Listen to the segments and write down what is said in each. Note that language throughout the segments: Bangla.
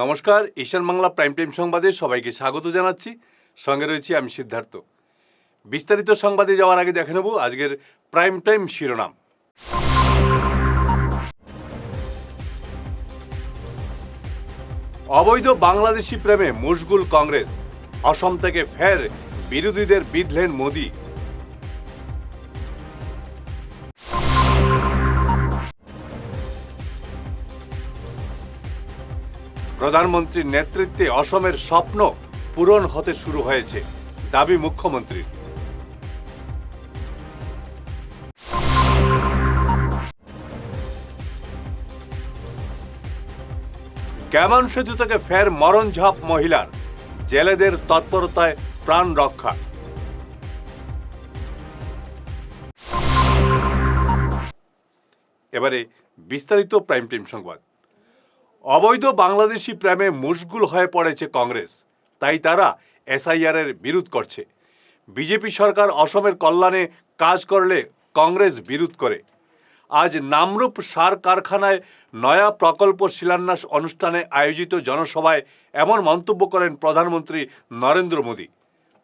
নমস্কার, ঈশান বাংলা প্রাইম টাইম সংবাদে সবাইকে স্বাগত জানাচ্ছি। সঙ্গে রয়েছি আমি সিদ্ধার্থ। বিস্তারিত সংবাদে যাওয়ার আগে দেখে নেব আজকের প্রাইম টাইম শিরোনাম। অবৈধ বাংলাদেশি প্রেমে মশগুল কংগ্রেস, অসম থেকে ফের বিরোধীদের বিঁধলেন মোদি। প্রধানমন্ত্রীর নেতৃত্বে অসমের স্বপ্ন পূরণ হতে শুরু হয়েছে, দাবি মুখ্যমন্ত্রীর। গ্যামন সেতু থেকে ফের মরণঝাপ মহিলার, জেলেদের তৎপরতায় প্রাণ রক্ষা। এবারে বিস্তারিত প্রাইম টাইম সংবাদ। অবৈধ বাংলাদেশি প্রেমে মশগুল হয়ে পড়েছে কংগ্রেস, তাই তারা এসআইআর এর বিরোধ করছে। বিজেপি সরকার অসমের কল্যাণে কাজ করলে কংগ্রেস বিরোধ করে। আজ নামরূপ সার কারখানায় নয়া প্রকল্প শিলান্যাস অনুষ্ঠানে আয়োজিত জনসভায় এমন মন্তব্য করেন প্রধানমন্ত্রী নরেন্দ্র মোদি।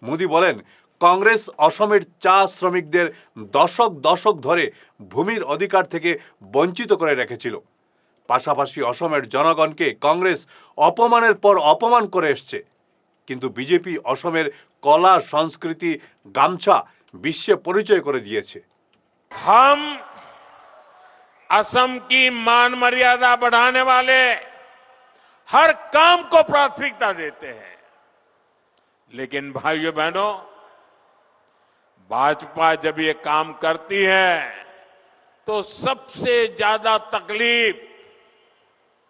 মোদি বলেন, কংগ্রেস অসমের চা শ্রমিকদের দশক দশক ধরে ভূমির অধিকার থেকে বঞ্চিত করে রেখেছিল। পাশাপাশি অসমের জনগণকে কংগ্রেস অপমানের পর অপমান করে এসছে। কিন্তু বিজেপি অসমের কলা সংস্কৃতি গামছা বিশ্বে পরিচয় করে দিয়েছে। हम असम की मान मर्यादा बढ़ाने वाले हर काम को प्राथमिकता देते हैं, लेकिन भाइयों बहनों, भाजपा जब ये काम करती है तो सबसे ज्यादा तकलीफ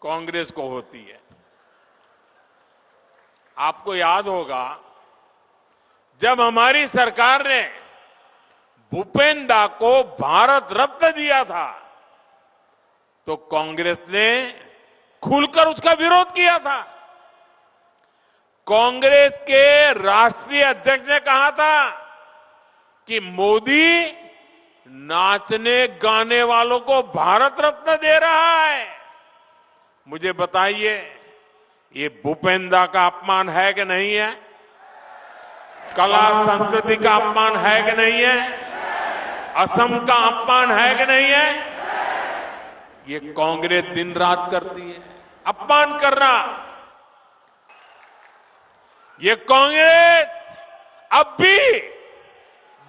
कांग्रेस को होती है। आपको याद होगा, जब हमारी सरकार ने भूपेंद्र को भारत रत्न दिया था तो कांग्रेस ने खुलकर उसका विरोध किया था। कांग्रेस के राष्ट्रीय अध्यक्ष ने कहा था कि मोदी नाचने गाने वालों को भारत रत्न दे रहा है। मुझे बताइए, ये भूपेंद्र का अपमान है कि नहीं है? कला संस्कृति का अपमान है कि नहीं है? असम का अपमान है कि नहीं है? ये कांग्रेस दिन रात करती है अपमान करना। ये कांग्रेस अब भी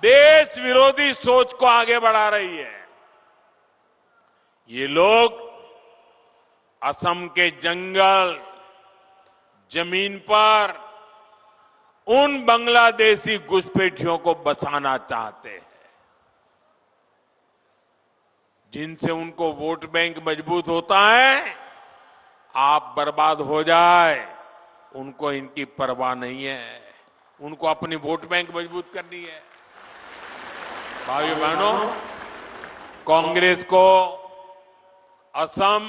देश विरोधी सोच को आगे बढ़ा रही है। ये लोग असम के जंगल जमीन पर उन बांग्लादेशी घुसपैठियों को बसाना चाहते हैं, जिनसे उनको वोट बैंक मजबूत होता है। आप बर्बाद हो जाए, उनको इनकी परवाह नहीं है, उनको अपनी वोट बैंक मजबूत करनी है। भाइयों बहनों, कांग्रेस को असम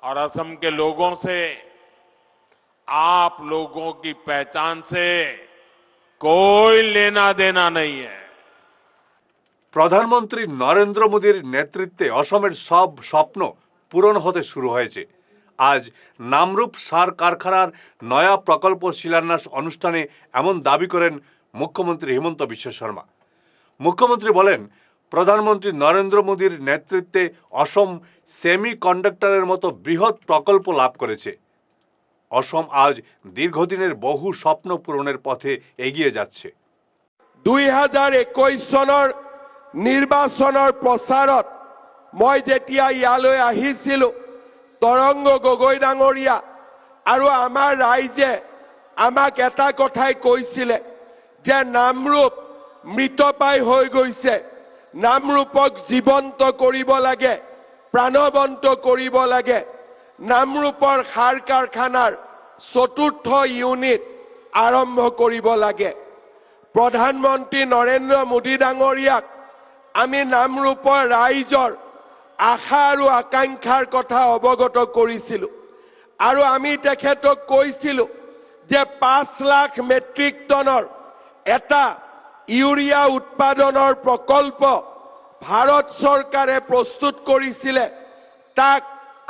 और असम के लोगों से, आप लोगों की पहचान से कोई लेना देना नहीं है। প্রধানমন্ত্রী নরেন্দ্র মোদীর নেতৃত্বে অসমের সব স্বপ্ন পূরণ হতে শুরু হয়েছে। আজ নামরূপ সার কারখানার নয়া প্রকল্প শিলান্যাস অনুষ্ঠানে এমন দাবি করেন মুখ্যমন্ত্রী হিমন্ত বিশ্ব শর্মা। মুখ্যমন্ত্রী বলেন, প্রধানমন্ত্রী নরেন্দ্র মোদীর নেতৃত্বে অসম সেমি কন্ডাক্টরের মতো বৃহৎ প্রকল্প লাভ করেছে। অসম আজ দীর্ঘদিনের বহু স্বপ্ন পূরণের পথে এগিয়ে যাচ্ছে। 2021 চনৰ নিৰ্বাচনৰ প্ৰচাৰত মই যেতিয়া ইয়ালৈ আহিছিলোঁ, তৰংগ গগৈ ডাঙৰীয়া আৰু আমাৰ ৰাইজে আমাক এটা কথাই কৈছিলে যে নামৰূপ মৃতপ্ৰায় হৈ গৈছে, নামৰূপক জীৱন্ত কৰিব লাগে, প্ৰাণৱন্ত কৰিব লাগে। নামৰূপৰ সাৰ কাৰখানাৰ ৪ৰ্থ ইউনিট আৰম্ভ কৰিব লাগে। প্ৰধানমন্ত্ৰী নৰেন্দ্ৰ মোদী ডাঙৰীয়াক আমি নামৰূপৰ ৰাইজৰ আশা আৰু আকাংক্ষাৰ কথা অৱগত কৰিছিলোঁ আৰু আমি তেখেতক কৈছিলোঁ যে ৫ লাখ মেট্ৰিক টনৰ এটা ইউৰিয়া উৎপাদনৰ প্ৰকল্প ভাৰত চৰকাৰে প্ৰস্তুত কৰিছিলে, তাক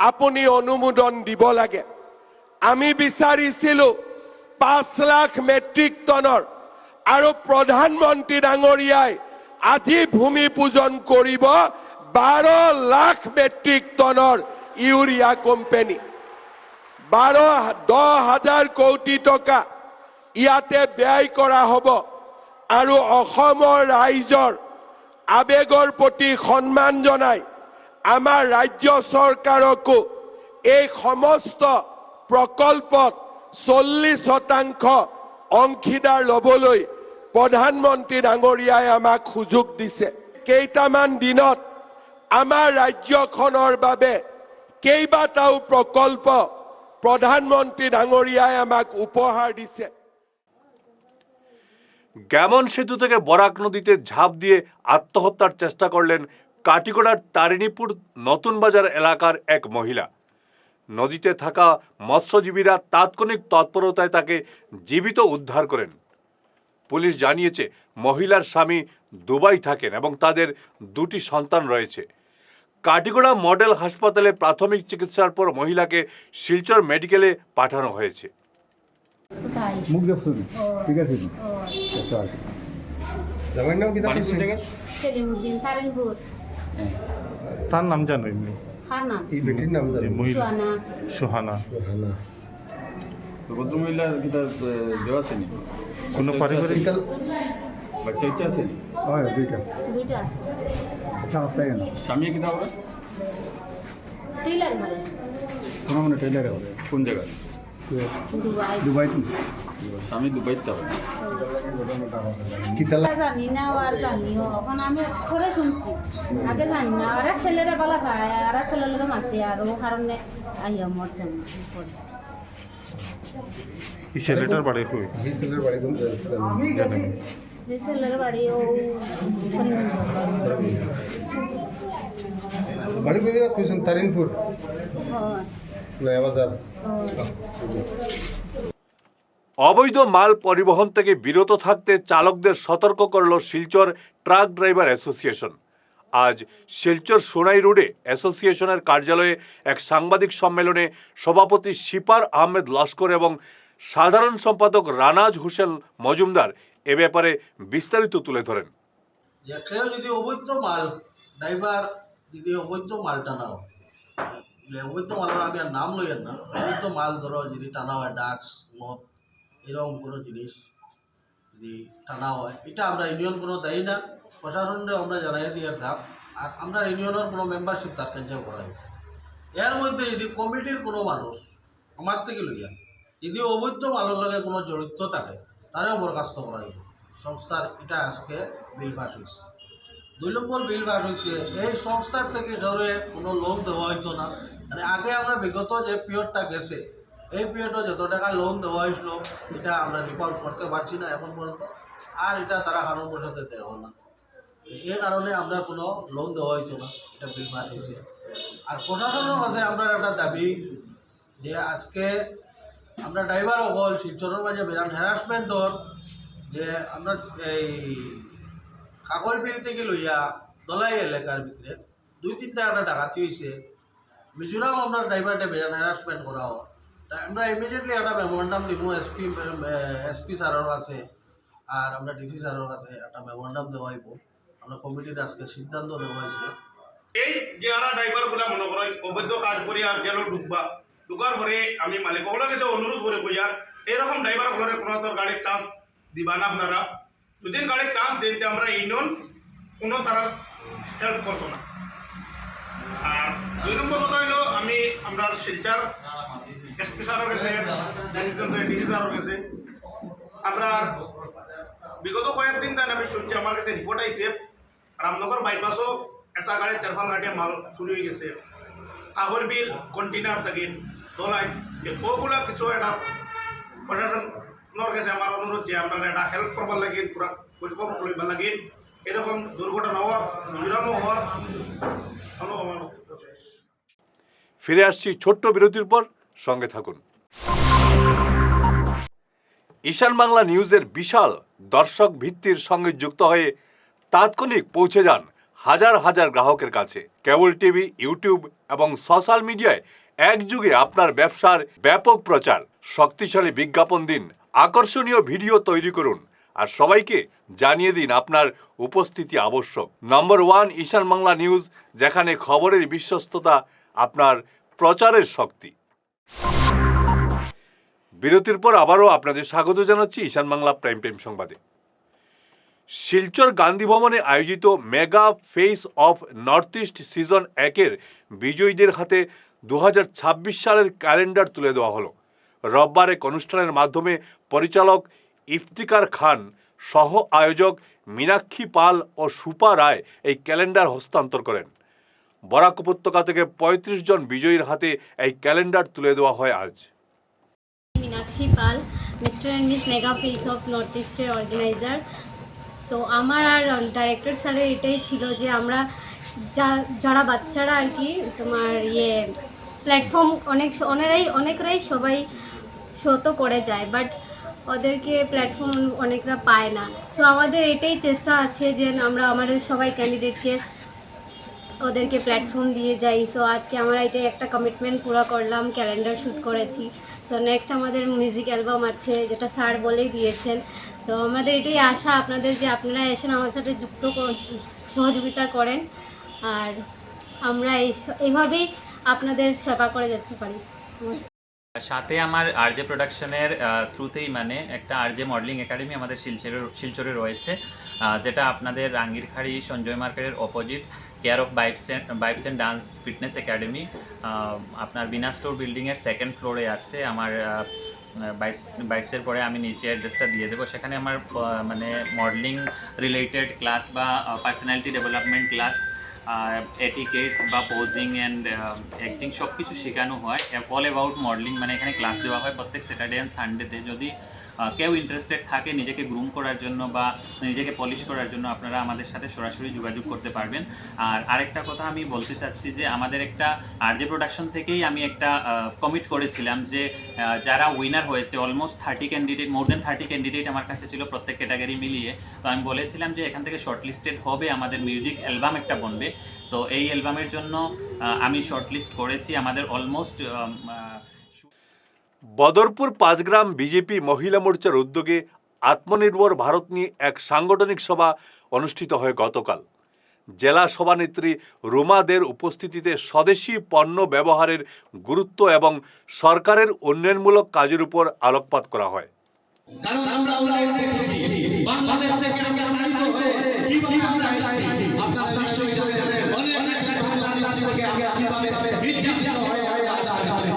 আপুনি অনুমোদন দিব লাগে। আমি বিচাৰিছিলো 5 লাখ মেট্ৰিক টনৰ আৰু প্ৰধানমন্ত্ৰী ডাঙৰীয়াই আজি ভূমি পূজন কৰিব 12 লাখ মেট্ৰিক টনৰ ইউৰিয়া কোম্পানী 10,000 কোটি টকা ইয়াতে ব্যয় কৰা হ'ব আৰু অসমৰ ৰাইজৰ আবেগৰ প্ৰতি সন্মান জনাই আমাৰ ৰাজ্য চৰকাৰকো এই সমস্ত প্ৰকল্পত 40% অংশীদাৰ ল'বলৈ প্ৰধানমন্ত্ৰী ডাঙৰীয়াই আমাক সুযোগ দিছে কেইটামান দিনত আমাৰ ৰাজ্যখনৰ বাবে কেইবাটাও প্ৰকল্প প্ৰধানমন্ত্ৰী ডাঙৰীয়াই আমাক উপহাৰ দিছে গ্যামন সেতু থেকে বরাক নদীতে ঝাঁপ দিয়ে আত্মহত্যার চেষ্টা করলেন কাটিগড়ার তারিণীপুর নতুন বাজার এলাকার এক মহিলা নদীতে থাকা মৎস্যজীবীরা তাৎক্ষণিক তৎপরতায় তাকে জীবিত উদ্ধার করেন পুলিশ জানিয়েছে মহিলার স্বামী দুবাই থাকেন এবং তাদের 2টি সন্তান রয়েছে কাটিগড়া মডেল হাসপাতালে প্রাথমিক চিকিৎসার পর মহিলাকে শিলচর মেডিকেলে পাঠানো হয়েছে মুখ দেখছো ঠিক আছে আচ্ছা জামাই নাম কি সেলিমউদ্দিন তারিনপুর তার নাম জানো এমনি হার নাম এই বেটির নাম জানো মহিলা সুহানা সোহানা ভদ্রমহিলার কিতা দেওয়া আছে নি কোনো পারিবারিক বাচ্চা ইচ্ছা আছে নি হয় দুইটা আছে আচ্ছা আপনাকে না স্বামী কিতা করে টেইলার মারে কোনো মানে টেইলারে হবে কোন জায়গা দুবাই দুবাই তো স্বামী দুবাইতে হবে কি তালা জানি না আর জানিও এখন আমি পরে শুনছি আগে জানি না আর ছেলেরা বলা খায় আর ছেলের লোক মারতে আর ও কারণে আইয়া মরছে পড়ছে এই ছেলেটার বাড়ি কই এই ছেলের বাড়ি কোন জানেন এই ছেলের বাড়ি ও বাড়ি কোন জায়গা কইছেন তারিনপুর নয়া বাজার অবৈধ মাল পরিবহন থেকে বিরত থাকতে চালকদের সতর্ক করল শিলচর ট্রাক ড্রাইভার অ্যাসোসিয়েশন আজ শিলচর সোনাই রোডে অ্যাসোসিয়েশনের কার্যালয়ে এক সাংবাদিক সম্মেলনে সভাপতি শিপার আহমেদ লস্কর এবং সাধারণ সম্পাদক রানাজ হোসেন মজুমদার এ ব্যাপারে বিস্তারিত তুলে ধরেন যে কেউ যদি অবৈধ মাল ড্রাইভার যদি অবৈধ মাল টানাও অবৈধ মালের আমি আর নাম লইয়ের না অবৈধ মাল ধরো যদি টানা হয় ড্রাগস মদ এরকম কোনো জিনিস যদি টানা হয় এটা আমরা ইউনিয়ন কোনো দেয় না প্রশাসনকে আমরা জানাই দিয়ে সাপ আর আমরা ইউনিয়নের কোনো মেম্বারশিপ তার ক্যান্সেল করা হয়েছে এর মধ্যে যদি কমিটির কোনো মানুষ আমার থেকে লইয়া যদি অবৈধ মালের লগে কোনো জড়িত থাকে তারেও বরখাস্ত করা হয়েছে সংস্থার এটা আজকে বিল পাস হয়েছে 2 নম্বর বিল পাস হয়েছে এই সংস্থার থেকে ধরে কোনো লোন দেওয়া হইতো না মানে আগে আমরা বিগত যে পিরিয়ডটা গেছে এই পিরিয়ডে যত টাকা লোন দেওয়া হয়েছিল এটা আমরা রিপোর্ট করতে পারছি না এখন পর্যন্ত আর এটা তারা কারণবশত দেওয়া না এই কারণে আমরা কোনো লোন দেওয়া হইতো না এটা বিল পাস হয়েছে আর প্রশাসনের কাছে আমরা একটা দাবি যে আজকে আমরা ড্রাইভার হল শিলচরের মাঝে বিরাট হ্যারাসমেন্টর যে আমরা এই কাকর বিল থেকে লইয়া দলাই এলাকার ভিতরে 2-3টা একটা ডাকাতি হয়েছে মিজোরাম আমরা ড্রাইভারটা বিরাট হ্যারাসমেন্ট করা হয় তাই আমরা ইমিডিয়েটলি একটা মেমোরেন্ডাম দিব এসপি স্যারের কাছে আর আমরা ডিসি স্যারের কাছে একটা মেমোরেন্ডাম দেওয়া হইব আমরা কমিটির আজকে সিদ্ধান্ত নেওয়া হয়েছে এই যে আরা ড্রাইভারগুলা মনে করেন অবৈধ কাজ করি আর গেল ঢুকার পরে আমি মালিকগুলো কাছে অনুরোধ করে কইয়া এরকম ড্রাইভারগুলোর কোনো তোর গাড়ির চান্স দিবা না আপনারা যদি গাড়ির চান্স দেন আমরা ইউনিয়ন কোনো তারা হেল্প করতো না আর 2 নম্বর কথা হইল আমি আমরা শিলচর এসপি স্যারের কাছে ডিসি স্যারের কাছে আমরা বিগত কয়েকদিন তাই আমি শুনছি আমার কাছে রিপোর্ট আইছে রামনগর বাইপাসও একটা গাড়ি তেরফাল ঘাটে মাল চুরি হয়ে গেছে কাগর বিল কন্টেনার থাকি দোলাই যে ওগুলা কিছু একটা প্রশাসনের কাছে আমার অনুরোধ যে আমরা একটা হেল্প করবার লাগিন পুরা খোঁজখবর লইবার লাগিন এরকম দুর্ঘটনা হওয়ার মিজোরামও হওয়ার সম্ভাবনা ফিরে আসছি ছোট্ট বিরতির পর সঙ্গে থাকুন ঈশান বাংলা নিউজের বিশাল দর্শক ভিত্তির সঙ্গে যুক্ত হয়ে তাৎক্ষণিক পৌঁছে যান হাজার হাজার গ্রাহকের কাছে কেবল টিভি ইউটিউব এবং সোশ্যাল মিডিয়ায় একযুগে আপনার ব্যবসার ব্যাপক প্রচার, শক্তিশালী বিজ্ঞাপন দিন, আকর্ষণীয় ভিডিও তৈরি করুন আর সবাইকে জানিয়ে দিন আপনার উপস্থিতি আবশ্যক। নম্বর 1 ঈশান বাংলা নিউজ, যেখানে খবরের বিশ্বস্ততা আপনার প্রচারের শক্তি। বিরতির পর আবারও আপনাদের স্বাগত জানাচ্ছি ঈশান বাংলা প্রাইম টাইম সংবাদে। শিলচর গান্ধী ভবনে আয়োজিত mega face of north east season 1-এর বিজয়ীদের হাতে 2026 সালের ক্যালেন্ডার তুলে দেওয়া হলো। রোববার এক অনুষ্ঠানের মাধ্যমে পরিচালক ইফতিকার খান, সহ আয়োজক মীনাক্ষী পাল ও সুপা রায় এই ক্যালেন্ডার হস্তান্তর করেন। বরাক উপত্যকা থেকে 35 জন বিজয়ীর হাতে এই ক্যালেন্ডার তুলে দেওয়া হয় আজ। Meenakshi Pal, mister and miss mega face of north ইস্টের অর্গানাইজার। সো আমার আর ডাইরেক্টর স্যারের এটাই ছিল যে আমরা যারা বাচ্চারা আর কি তোমার প্ল্যাটফর্ম অনেকরাই সবাই শো তো করে যায়, বাট ওদেরকে প্ল্যাটফর্ম অনেকরা পায় না। সো আমাদের এটাই চেষ্টা আছে যে আমরা আমাদের সবাই ক্যান্ডিডেটকে ওদেরকে প্ল্যাটফর্ম দিয়ে যাই। সো আজকে আমরা এটাই একটা কমিটমেন্ট পুরো করলাম, ক্যালেন্ডার শ্যুট করেছি। সো নেক্সট আমাদের মিউজিক অ্যালবাম আছে, যেটা স্যার বলেই দিয়েছেন। সো আমাদের এটাই আশা আপনাদের যে আপনারা এসেন আমার সাথে সহযোগিতা করেন, আর আমরা এইভাবেই আপনাদের সেবা করে যেতে পারি। সাথে আমার আরজে প্রোডাকশনের থ্রুতেই মানে একটা আরজে মডেলিং একাডেমি আমাদের শিলচরে রয়েছে, যেটা আপনাদের রাঙ্গিরখাড়ি সঞ্জয় মার্কেটের opposite care of vibes and dance fitness academy, আপনার বিনা স্টোর বিল্ডিংয়ের 2nd ফ্লোরে আছে। আমার বাইটসের পরে আমি নিচে অ্যাড্রেসটা দিয়ে দেবো। সেখানে আমার মানে মডেলিং রিলেটেড ক্লাস বা পার্সোনালিটি ডেভেলপমেন্ট ক্লাস, এটিকেটস বা পোজিং অ্যান্ড অ্যাক্টিং সব কিছু শেখানো হয়। অল অ্যাবাউট মডেলিং মানে এখানে ক্লাস দেওয়া হয় প্রত্যেক স্যাটারডে অ্যান্ড সানডেতে। যদি কেউ ইন্টারেস্টেড থাকে নিজেকে গ্রুম করার জন্য বা নিজেকে পলিশ করার জন্য, আপনারা আমাদের সাথে সরাসরি যোগাযোগ করতে পারবেন। আর আরেকটা কথা আমি বলতে চাচ্ছি যে আমাদের একটা আরজে প্রোডাকশন থেকেই আমি একটা কমিট করেছিলাম যে যারা উইনার হয়েছে অলমোস্ট 30 ক্যান্ডিডেট, মোর দেন 30 ক্যান্ডিডেট আমার কাছে ছিল প্রত্যেক ক্যাটাগরি মিলিয়ে। তো আমি বলেছিলাম যে এখান থেকে শর্টলিস্টেড হবে, আমাদের মিউজিক অ্যালবাম একটা বনবে। তো এই অ্যালবামের জন্য আমি শর্টলিস্ট করেছি। আমাদের অলমোস্ট বদরপুর 5 গ্রাম বিজেপি মহিলা মোর্চার উদ্যোগে আত্মনির্ভর ভারত নিয়ে এক সাংগঠনিক সভা অনুষ্ঠিত হয় গতকাল। জেলা সভানেত্রী রুমাদের উপস্থিতিতে স্বদেশি পণ্য ব্যবহারের গুরুত্ব এবং সরকারের উন্নয়নমূলক কাজের উপর আলোকপাত করা হয়। কারণ আমরা অনেক দেখেছি বাংলাদেশ থেকে আমরা তাড়িত হয়ে কিভাবে আমরা এসেছি, আপনারা নিশ্চয়ই জানেন। অনেক আছে বাংলাদেশ থেকে আমরা কিভাবে নির্যাতিত হয়ে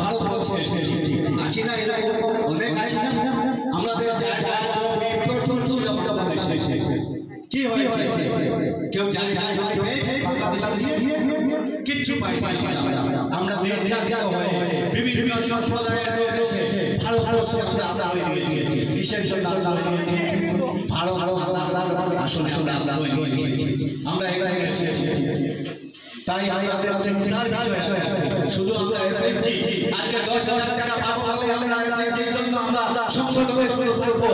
ভারতবর্ষে এসেছি। আছি না এরকম অনেক আছি না? আমাদের জায়গায় জমি ছিল বাংলাদেশে, কি হয়েছে? কেউ জায়গায় জমি পেয়েছে বাংলাদেশে? কিচ্ছু পাই আমরা নির্যাতিত হয়ে বিভিন্ন সম্প্রদায়ের লোক এসে ভারতবর্ষে আমরা আশ্রয় নিয়েছি। কিসের জন্য আশ্রয় নিয়েছি? ভারত মাতার আসলে আমরা আশ্রয় নিয়েছি। আমরা এখানে এসেছি, তাই আমাদের চিন্তার বিষয় শুধু আমরা এসেছি আজকে 10,000 টাকা পাবো বলে আমরা এসেছি জন্য আমরা সংগঠনে শুরু থাকবো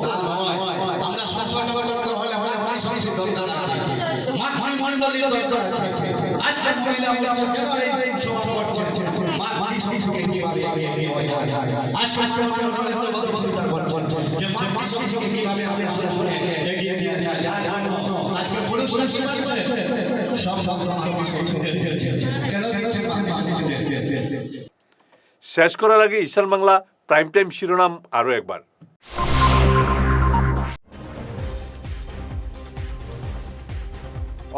তা নয়। আমরা সংগঠন করতে হলে অনেক সংসদ দরকার আছে, মাঠ মন্ডলীর দরকার আছে। আজকে মহিলা মোর্চা কেন এই সভা করছে? মাতৃ সংসদকে কিভাবে এগিয়ে যাওয়া যায়? আজকে নরেন্দ্র মোদী চিন্তা করছেন যে মাতৃ সংসদকে কিভাবে আমরা সংসদে এগিয়ে নিয়ে যাওয়া যায়। যার জন্য আজকে পুরুষরা কি করছে? সব মাতৃ সংসদের কেন দিচ্ছেন মাতৃ সংসদের? শেষ করার আগে ঈশান বাংলা প্রাইম টাইম শিরোনাম আরও একবার।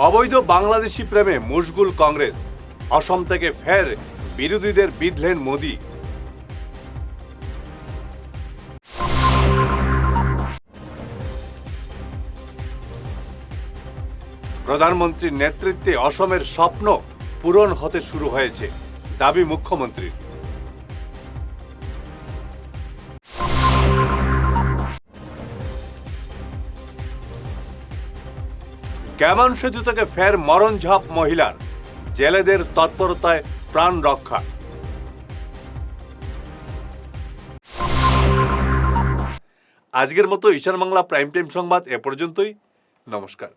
অবৈধ বাংলাদেশি প্রেমে মশগুল কংগ্রেস, অসম থেকে ফের বিরোধীদের বিঁধলেন মোদি। প্রধানমন্ত্রীর নেতৃত্বে অসমের স্বপ্ন পূরণ হতে শুরু হয়েছে, দাবি মুখ্যমন্ত্রীর। ক্যামন সেতু থেকে ফের মরণঝাপ মহিলার, জেলেদের তৎপরতায় প্রাণ রক্ষা। আজকের মতো ঈশান বাংলা প্রাইম টাইম সংবাদ এ পর্যন্তই। নমস্কার।